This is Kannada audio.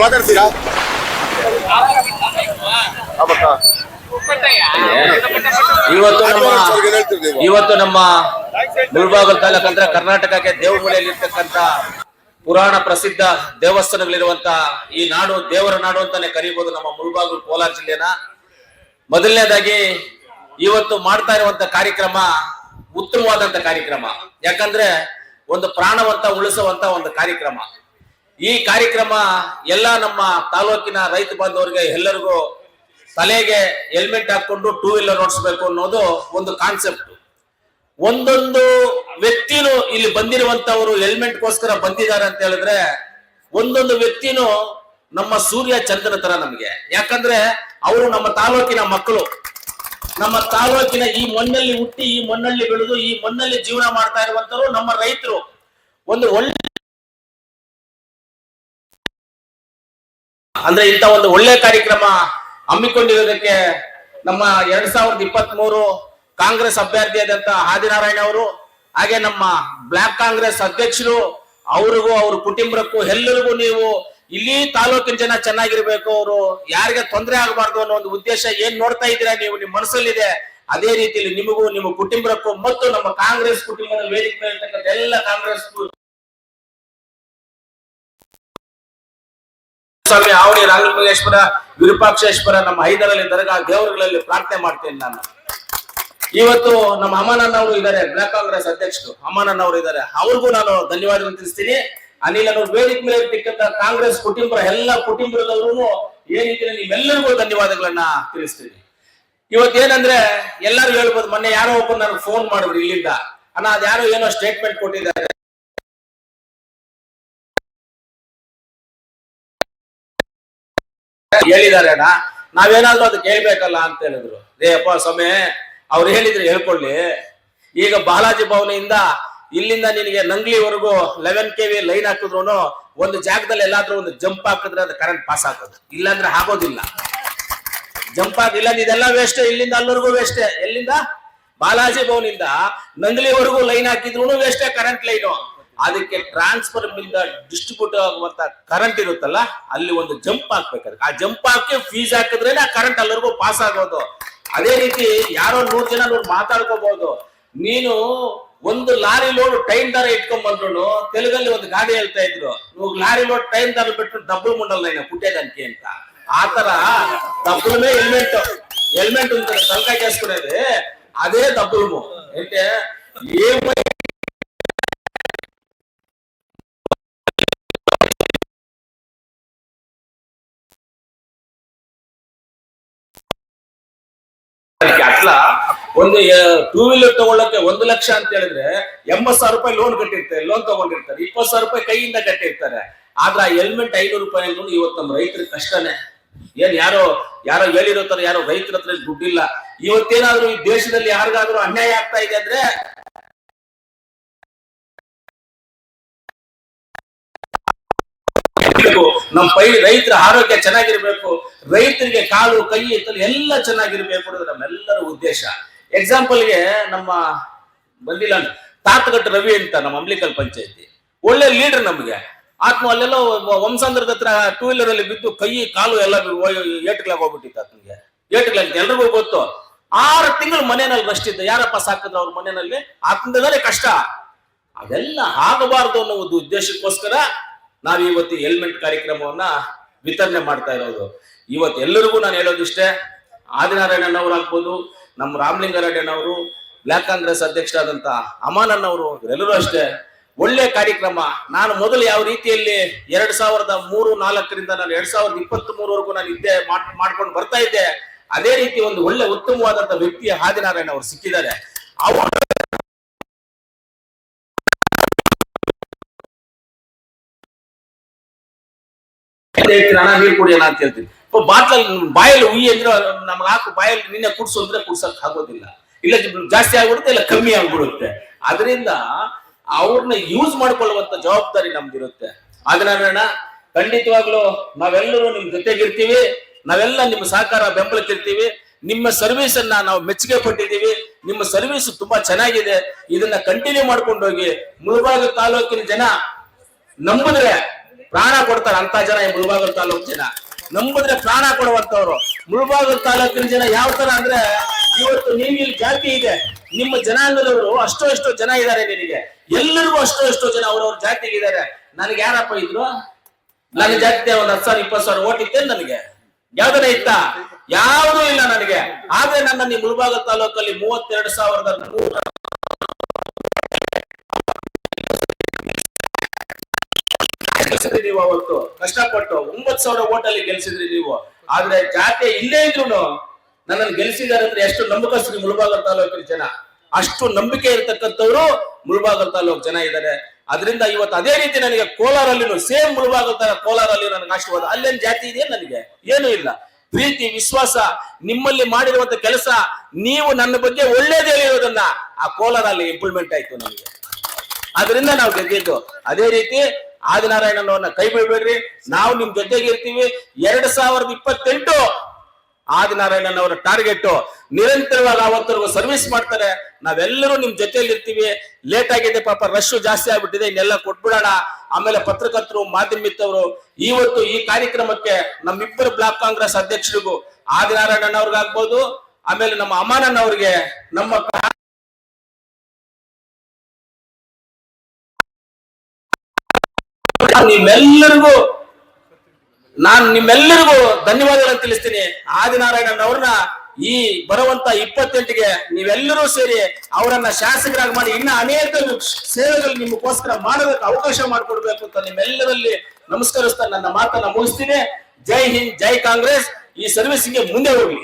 ಮಾತಾಡ್ತೀರಾ? ಇವತ್ತು ನಮ್ಮ ಮುಳಬಾಗಿಲು ತಾಲೂಕು ಅಂದ್ರೆ ಕರ್ನಾಟಕಕ್ಕೆ ದೇವಮೂಲೆಯಲ್ಲಿರ್ತಕ್ಕಂಥ ಪುರಾಣ ಪ್ರಸಿದ್ಧ ದೇವಸ್ಥಾನಗಳಿರುವಂತ ಈ ನಾಡು ದೇವರ ನಾಡು ಅಂತಾನೆ ಕರೀಬಹುದು ನಮ್ಮ ಮುಳಬಾಗಿಲು ಕೋಲಾರ ಜಿಲ್ಲೆನ. ಮೊದಲನೇದಾಗಿ ಇವತ್ತು ಮಾಡ್ತಾ ಇರುವಂತ ಕಾರ್ಯಕ್ರಮ ಉತ್ತಮವಾದಂತ ಕಾರ್ಯಕ್ರಮ. ಯಾಕಂದ್ರೆ ಒಂದು ಪ್ರಾಣವಂತ ಉಳಿಸುವಂತ ಒಂದು ಕಾರ್ಯಕ್ರಮ. ಈ ಕಾರ್ಯಕ್ರಮ ಎಲ್ಲ ನಮ್ಮ ತಾಲೂಕಿನ ರೈತ ಬಾಂಧವರಿಗೆ ಎಲ್ಲರಿಗೂ ತಲೆಗೆ ಹೆಲ್ಮೆಟ್ ಹಾಕೊಂಡು ಟೂ ವೀಲರ್ ಓಡಿಸ್ಬೇಕು ಅನ್ನೋದು ಒಂದು ಕಾನ್ಸೆಪ್ಟ್. ಒಂದೊಂದು ವ್ಯಕ್ತಿನೂ ಇಲ್ಲಿ ಬಂದಿರುವಂತವರು ಹೆಲ್ಮೆಟ್ಗೋಸ್ಕರ ಬಂದಿದ್ದಾರೆ ಅಂತ ಹೇಳಿದ್ರೆ ಒಂದೊಂದು ವ್ಯಕ್ತಿನೂ ನಮ್ಮ ಸೂರ್ಯ ಚಂದ್ರನ ತರ ನಮಗೆ. ಯಾಕಂದ್ರೆ ಅವರು ನಮ್ಮ ತಾಲೂಕಿನ ಮಕ್ಕಳು, ನಮ್ಮ ತಾಲೂಕಿನ ಈ ಮಣ್ಣಲ್ಲಿ ಹುಟ್ಟಿ ಈ ಮಣ್ಣಲ್ಲಿ ಬೆಳೆದು ಈ ಮಣ್ಣಲ್ಲಿ ಜೀವನ ಮಾಡ್ತಾ ಇರುವಂತರು ನಮ್ಮ ರೈತರು. ಒಂದು ಒಳ್ಳೆ ಅಂದ್ರೆ ಇಂಥ ಒಂದು ಒಳ್ಳೆ ಕಾರ್ಯಕ್ರಮ ಹಮ್ಮಿಕೊಂಡಿರೋದಕ್ಕೆ ನಮ್ಮ 2023 ಕಾಂಗ್ರೆಸ್ ಅಭ್ಯರ್ಥಿಯಾದಂತ ಆದಿನಾರಾಯಣ ಅವರು, ಹಾಗೆ ನಮ್ಮ ಬ್ಲಾಕ್ ಕಾಂಗ್ರೆಸ್ ಅಧ್ಯಕ್ಷರು, ಅವ್ರಿಗೂ ಅವ್ರ ಕುಟುಂಬಕ್ಕೂ ಎಲ್ಲರಿಗೂ ನೀವು ಇಲ್ಲಿ ತಾಲೂಕಿನ ಜನ ಚೆನ್ನಾಗಿರ್ಬೇಕು, ಅವರು ಯಾರಿಗೆ ತೊಂದರೆ ಆಗಬಾರ್ದು ಅನ್ನೋ ಒಂದು ಉದ್ದೇಶ ಏನ್ ನೋಡ್ತಾ ಇದ್ದೀರಾ ನೀವು ನಿಮ್ಮ ಮನಸ್ಸಲ್ಲಿದೆ. ಅದೇ ರೀತಿಯಲ್ಲಿ ನಿಮಗೂ ನಿಮ್ಮ ಕುಟುಂಬಕ್ಕೂ ಮತ್ತು ನಮ್ಮ ಕಾಂಗ್ರೆಸ್ ಕುಟುಂಬದ ವೇದಿಕೆ ಇರ್ತಕ್ಕಂಥ ಎಲ್ಲ ಕಾಂಗ್ರೆಸ್ ಸ್ವಾಮಿ ಆವಣಿ ರಾಘವೇಶ್ವರ ವಿರೂಪಾಕ್ಷೇಶ್ವರ ನಮ್ಮ ಐದರಲ್ಲಿ ದರ್ಗಾ ದೇವರುಗಳಲ್ಲಿ ಪ್ರಾರ್ಥನೆ ಮಾಡ್ತೇನೆ ನಾನು. ಇವತ್ತು ನಮ್ಮ ಅಮನಣ್ಣ ಅವರು ಇದ್ದಾರೆ, ಬ್ಲಾಕ್ ಕಾಂಗ್ರೆಸ್ ಅಧ್ಯಕ್ಷರು ಅಮನಣ್ಣ ಅವರು ಇದ್ದಾರೆ, ಅವ್ರಿಗೂ ನಾನು ಧನ್ಯವಾದಗಳು ತಿಳಿಸ್ತೀನಿ. ಅನಿಲ್ ಅವರು ವೇದಿಕೆ ಮೇಲೆ ಇರ್ತಕ್ಕಂಥ ಕಾಂಗ್ರೆಸ್ ಕುಟುಂಬ ಎಲ್ಲ ಕುಟುಂಬದವರು ಏನಿದ್ರೆ ನೀವೆಲ್ಲರಿಗೂ ಧನ್ಯವಾದಗಳನ್ನ ತಿಳಿಸ್ತೀನಿ. ಇವತ್ತೇನಂದ್ರೆ ಎಲ್ಲರೂ ಹೇಳ್ಬೋದು, ಮೊನ್ನೆ ಯಾರೋ ಒಬ್ಬರು ನನಗೆ ಫೋನ್ ಮಾಡಿದ್ರು ಇಲ್ಲಿಂದ, ಅಣ್ಣ ಅದ್ಯಾರೋ ಏನೋ ಸ್ಟೇಟ್ಮೆಂಟ್ ಕೊಟ್ಟಿದ್ದಾರೆ ಹೇಳಿದ್ದಾರೆ ಅಣ್ಣ, ನಾವೇನಾದ್ರೂ ಅದಕ್ಕೆ ಹೇಳ್ಬೇಕಲ್ಲ ಅಂತ ಹೇಳಿದ್ರು. ಅಪ್ಪ ಸ್ವಾಮಿ ಅವ್ರು ಹೇಳಿದ್ರು ಹೇಳ್ಕೊಳ್ಳಿ. ಈಗ ಬಾಲಾಜಿ ಭವನಿಂದ ಇಲ್ಲಿಂದ ನಿನಗೆ ನಂಗ್ಲಿವರೆಗೂ 11 kV ಲೈನ್ ಹಾಕಿದ್ರು ಒಂದು ಜಾಗದಲ್ಲಿ ಎಲ್ಲಾದ್ರೂ ಒಂದು ಜಂಪ್ ಹಾಕಿದ್ರೆ ಅದು ಕರೆಂಟ್ ಪಾಸ್ ಹಾಕೋದು, ಇಲ್ಲಾಂದ್ರೆ ಆಗೋದಿಲ್ಲ. ಜಂಪ್ ಆಗಿಲ್ಲ ಇದೆಲ್ಲ ವೇಸ್ಟ್, ಇಲ್ಲಿಂದ ಅಲ್ಲಿವರೆಗೂ ವೇಸ್ಟ್. ಎಲ್ಲಿಂದ ಬಾಲಾಜಿ ಭವನಿಂದ ನಂಗ್ಲಿವರೆಗೂ ಲೈನ್ ಹಾಕಿದ್ರು ವೇಸ್ಟ್ ಕರೆಂಟ್ ಲೈನು. ಅದಕ್ಕೆ ಟ್ರಾನ್ಸ್ಫರ್ ಇಂದ ಡಿಸ್ಟ್ರಿಬ್ಯೂಟ್ ಆಗುವಂತ ಕರೆಂಟ್ ಇರುತ್ತಲ್ಲ, ಅಲ್ಲಿ ಒಂದು ಜಂಪ್ ಹಾಕ್ಬೇಕಾದ್ರೆ ಆ ಜಂಪ್ ಹಾಕಿ ಫೀಸ್ ಹಾಕಿದ್ರೆ ಆ ಕರೆಂಟ್ ಅಲ್ಲಿವರೆಗೂ ಪಾಸ್ ಆಗೋದು. ಅದೇ ರೀತಿ ಯಾರೋ 100 ಜನ ಮಾತಾಡ್ಕೋಬಹುದು. ನೀನು ಒಂದು ಲಾರಿ ಲೋಡ್ ಟೈಮ್ ದಾರ ಇಟ್ಕೊಂಡ್ ಬಂದ್ರು ತೆಲುಗಲ್ಲಿ ಒಂದು ಗಾಡಿ ಹೇಳ್ತಾ ಇದ್ರು, ನೀವು ಲಾರಿ ಲೋಡ್ ಟೈಮ್ ದಾರ ಬಿಟ್ಟು ಡಬ್ಬಲ್ ಮುಂಡಲ್ ಲೈನ್ ಪುಟ್ಟೇದನ್ಕೆ ಅಂತ. ಆತರ ಡಬ್ಬಲ್ ಹೆಲ್ಮೆಟ್ ಅಂತ ತಲಕ ಕೇಳಿಸ್ಕೊಡೋದು ಅದೇ ಡಬ್ಬಲ್ ಏಕೆ ಒಂದು ಟೂ ವೀಲರ್ ತಗೊಳ್ಳಕ್ಕೆ 1 ಲಕ್ಷ ಅಂತ ಹೇಳಿದ್ರೆ 80,000 ರೂಪಾಯಿ ಲೋನ್ ಕಟ್ಟಿರ್ತಾರೆ, ಲೋನ್ ತಗೊಂಡಿರ್ತಾರೆ, 20,000 ರೂಪಾಯಿ ಕೈಯಿಂದ ಕಟ್ಟಿರ್ತಾರೆ. ಆದ್ರ ಹೆಲ್ಮೆಟ್ 500 ರೂಪಾಯಿ ಅಂದ್ರೆ ಇವತ್ತು ನಮ್ಮ ರೈತರ ಕಷ್ಟನೇ. ಏನ್ ಯಾರೋ ಹೇಳಿರೋ ತರ ಯಾರೋ ರೈತರ ಹತ್ರ ದುಡ್ಡಿಲ್ಲ. ಇವತ್ತೇನಾದ್ರೂ ಈ ದೇಶದಲ್ಲಿ ಯಾರಿಗಾದ್ರೂ ಅನ್ಯಾಯ ಆಗ್ತಾ ಇದೆ ಅಂದ್ರೆ ನಮ್ಮ ರೈತರ ಆರೋಗ್ಯ ಚೆನ್ನಾಗಿರ್ಬೇಕು, ರೈತರಿಗೆ ಕಾಲು ಕೈ ಎಲ್ಲ ಚೆನ್ನಾಗಿರ್ಬೇಕು ಅನ್ನೋದು ನಮ್ಮೆಲ್ಲರ ಉದ್ದೇಶ. ಎಕ್ಸಾಂಪಲ್ಗೆ ನಮ್ಮ ಬಂದಿಲ್ಲ ತಾತಗಟ್ಟ ರವಿ ಅಂತ ನಮ್ಮ ಅಂಬ್ಲಿಕಲ್ ಪಂಚಾಯತಿ ಒಳ್ಳೆ ಲೀಡರ್ ನಮ್ಗೆ. ಆತ್ಮ ಅಲ್ಲೆಲ್ಲ ವಂಸಾಂಧ್ರದ ಹತ್ರ ಟೂ ವೀಲರ್ ಅಲ್ಲಿ ಬಿದ್ದು ಕೈ ಕಾಲು ಎಲ್ಲ ಏಟ್ಗಳಾಗ ಹೋಗ್ಬಿಟ್ಟಿತ್ತು. ಆತನಿಗೆ ಏಟ್ಗಳಾಗಿತ್ತು, ಎಲ್ರಿಗೂ ಗೊತ್ತು. 6 ತಿಂಗಳು ಮನೆಯಲ್ಲಿ ರಷ್ಟಿದ್ದ. ಯಾರಪ್ಪ ಸಾಕಿದ್ರು ಅವ್ರ ಮನೆಯಲ್ಲಿ? ಆತಂದಲೇ ಕಷ್ಟ. ಅದೆಲ್ಲ ಆಗಬಾರ್ದು ಅನ್ನೋ ಒಂದು ಉದ್ದೇಶಕ್ಕೋಸ್ಕರ ನಾವು ಇವತ್ತು ಹೆಲ್ಮೆಟ್ ಕಾರ್ಯಕ್ರಮವನ್ನ ವಿತರಣೆ ಮಾಡ್ತಾ ಇರೋದು. ಇವತ್ತು ಎಲ್ಲರಿಗೂ ನಾನು ಹೇಳೋದಿಷ್ಟೇ, ಆದಿನಾರಾಯಣನವರು ಆಗ್ಬೋದು, ನಮ್ಮ ರಾಮಲಿಂಗಾರೆಡ್ಡಿನವರು, ಬ್ಲಾಕ್ ಕಾಂಗ್ರೆಸ್ ಅಧ್ಯಕ್ಷರಾದಂತ ಅಮಾನಣ್ಣವರು, ಎಲ್ಲರೂ ಅಷ್ಟೇ ಒಳ್ಳೆ ಕಾರ್ಯಕ್ರಮ. ನಾನು ಮೊದಲು ಯಾವ ರೀತಿಯಲ್ಲಿ 2003-4ರಿಂದ ನಾನು 2023ವರೆಗೂ ನಾನು ಇದ್ದೆ ಮಾಡ್ಕೊಂಡು ಬರ್ತಾ ಇದ್ದೆ, ಅದೇ ರೀತಿ ಒಂದು ಒಳ್ಳೆ ಉತ್ತಮವಾದಂತ ವ್ಯಕ್ತಿ ಆದಿನಾರಾಯಣ ಅವರು ಸಿಕ್ಕಿದ್ದಾರೆ. ನೀರು ಕುಡಿಯೋಣ ಅಂತ ಹೇಳ್ತೀನಿ. ಬಾಟ್ಲಲ್ಲಿ ಬಾಯಲ್ಲಿ ಉಯ್ಯಿ ಅಂದ್ರೆ ನಮ್ಗೆ ಹಾಕು, ಬಾಯಲ್ಲಿ ನಿನ್ನೆ ಕುಡ್ಸು ಅಂದ್ರೆ ಕುಡ್ಸಕ್ ಆಗೋದಿಲ್ಲ. ಇಲ್ಲ ಜಾಸ್ತಿ ಆಗ್ಬಿಡುತ್ತೆ, ಇಲ್ಲ ಕಮ್ಮಿ ಆಗ್ಬಿಡುತ್ತೆ. ಅದರಿಂದ ಅವ್ರನ್ನ ಯೂಸ್ ಮಾಡ್ಕೊಳ್ಳುವಂತ ಜವಾಬ್ದಾರಿ ನಮ್ದಿರುತ್ತೆ. ಆದಿನಾರಾಯಣ ಖಂಡಿತವಾಗ್ಲೂ ನಾವೆಲ್ಲರೂ ನಿಮ್ ಜೊತೆಗಿರ್ತೀವಿ, ನಾವೆಲ್ಲ ನಿಮ್ಮ ಸಹಕಾರ ಬೆಂಬಲಕ್ಕಿರ್ತೀವಿ. ನಿಮ್ಮ ಸರ್ವಿಸ್ ಅನ್ನ ನಾವು ಮೆಚ್ಚುಗೆ ಪಟ್ಟಿದ್ದೀವಿ. ನಿಮ್ಮ ಸರ್ವಿಸ್ ತುಂಬಾ ಚೆನ್ನಾಗಿದೆ. ಇದನ್ನ ಕಂಟಿನ್ಯೂ ಮಾಡ್ಕೊಂಡು ಹೋಗಿ. ಮುಳಬಾಗಿಲು ತಾಲೂಕಿನ ಜನ ನಂಬಿದ್ರೆ ಪ್ರಾಣ ಕೊಡ್ತಾರೆ ಅಂತ ಜನ ಈ ಮುಳಬಾಗಿಲು ತಾಲೂಕು ಜನ ನಂಬಿದ್ರೆ ಪ್ರಾಣ ಕೊಡುವಂತವ್ರು. ಮುಳಬಾಗಿಲು ತಾಲೂಕಿನ ಜನ ಯಾವ ತರ ಅಂದ್ರೆ, ಇವತ್ತು ನೀವು ಇಲ್ಲಿ ಜಾತಿ ಇದೆ, ನಿಮ್ಮ ಜನಾಂಗದವರು ಅಷ್ಟೋ ಜನ ಇದ್ದಾರೆ. ನಿನಗೆ ಎಲ್ಲರಿಗೂ ಅಷ್ಟೋ ಜನ ಅವ್ರವ್ರ ಜಾತಿಗೆ ಇದ್ದಾರೆ. ನನಗೆ ಯಾರಪ್ಪ ಇದ್ರು? ನನ್ನ ಜಾತಿ ಒಂದ್ 10,000-20,000 ಓಟ್ ಇತ್ತೆ ನನಗೆ? ಯಾವ್ದನ ಇತ್ತ? ಯಾವುದೂ ಇಲ್ಲ ನನಗೆ. ಆದ್ರೆ ನನ್ನ ಈ ಮುಳಬಾಗಿಲು ತಾಲೂಕಲ್ಲಿ 32,100 ನೀವು ಅವತ್ತು ಕಷ್ಟಪಟ್ಟು 9,000 ಓಟಲ್ಲಿ ಗೆಲ್ಸಿದ್ರಿ ನೀವು. ಆದ್ರೆ ಜಾತಿ ಇಲ್ಲೇ ಇದ್ರು ನನ್ನನ್ನು ಗೆಲ್ಸಿದಾರೆ ಅಂದ್ರೆ ಎಷ್ಟು ನಂಬಿಕಸ್ತ್ರಿ ಮುಳಬಾಗಿಲು ತಾಲೂಕಿನ ಜನ. ಅಷ್ಟು ನಂಬಿಕೆ ಇರತಕ್ಕಂಥವ್ರು ಮುಳಬಾಗಿಲು ತಾಲೂಕು ಜನ ಇದ್ದಾರೆ. ಅದರಿಂದ ಇವತ್ತು ಅದೇ ರೀತಿ ನನಗೆ ಕೋಲಾರಲ್ಲಿನೂ ಸೇಮ್ ಮುಳಬಾಗಿಲು ತರ ಕೋಲಾರಲ್ಲಿ ನನಗೆ ಆಶೀರ್ವಾದ. ಅಲ್ಲೇನ್ ಜಾತಿ ಇದೆಯಾ? ನನಗೆ ಏನು ಇಲ್ಲ. ಪ್ರೀತಿ, ವಿಶ್ವಾಸ, ನಿಮ್ಮಲ್ಲಿ ಮಾಡಿರುವಂತ ಕೆಲಸ, ನೀವು ನನ್ನ ಬಗ್ಗೆ ಒಳ್ಳೇದೇ ಹೇಳಿರೋದನ್ನ ಆ ಕೋಲಾರಲ್ಲಿ ಇಂಪ್ಲಿಮೆಂಟ್ ಆಯ್ತು ನನಗೆ. ಅದರಿಂದ ನಾವು ಗೆದ್ದಿದ್ದು. ಅದೇ ರೀತಿ ಆದಿನಾರಾಯಣನವನ್ನ ಕೈ ಬಿಡಬೇಡ್ರಿ. ನಾವು ನಿಮ್ ಜೊತೆಗೆ ಇರ್ತೀವಿ. 2028 ಆದಿನಾರಾಯಣನವರ ಟಾರ್ಗೆಟ್. ನಿರಂತರವಾಗಿ ಅವತ್ತರೆಗೂ ಸರ್ವಿಸ್ ಮಾಡ್ತಾರೆ. ನಾವೆಲ್ಲರೂ ನಿಮ್ ಜೊತೆಯಲ್ಲಿ ಇರ್ತೀವಿ. ಲೇಟ್ ಆಗಿದೆ ಪಾಪ, ರಶ್ ಜಾಸ್ತಿ ಆಗ್ಬಿಟ್ಟಿದೆ, ಇನ್ನೆಲ್ಲ ಕೊಟ್ಬಿಡೋಣ. ಆಮೇಲೆ ಪತ್ರಕರ್ತರು, ಮಾಧ್ಯಮಿತ್ತವರು ಇವತ್ತು ಈ ಕಾರ್ಯಕ್ರಮಕ್ಕೆ ನಮ್ಮಿಬ್ಬರು ಬ್ಲಾಕ್ ಕಾಂಗ್ರೆಸ್ ಅಧ್ಯಕ್ಷರಿಗೂ, ಆದಿನಾರಾಯಣನ್ ಅವ್ರಿಗಾಗ್ಬೋದು, ಆಮೇಲೆ ನಮ್ಮ ಅಮಾನನ್ ಅವ್ರಿಗೆ, ನಮ್ಮ ನಿಮ್ಮೆಲ್ಲರಿಗೂ ಧನ್ಯವಾದಗಳನ್ನು ತಿಳಿಸ್ತೀನಿ. ಆದಿನಾರಾಯಣನ್ ಅವ್ರನ್ನ ಈ ಬರುವಂತ 28ಗೆ ನೀವೆಲ್ಲರೂ ಸೇರಿ ಅವರನ್ನ ಶಾಸಕರಾಗಿ ಮಾಡಿ ಇನ್ನ ಅನೇಕ ಸೇವೆಗಳು ನಿಮಗೋಸ್ಕರ ಮಾಡೋದಕ್ಕೆ ಅವಕಾಶ ಮಾಡಿಕೊಡ್ಬೇಕು ಅಂತ ನಿಮ್ಮೆಲ್ಲರಲ್ಲಿ ನಮಸ್ಕರಿಸ್ತಾ ನನ್ನ ಮಾತನ್ನ ಮುಗಿಸ್ತೀನಿ. ಜೈ ಹಿಂದ್, ಜೈ ಕಾಂಗ್ರೆಸ್. ಈ ಸರ್ವಿಸ್ಗೆ ಮುಂದೆ ಹೋಗ್ಲಿ.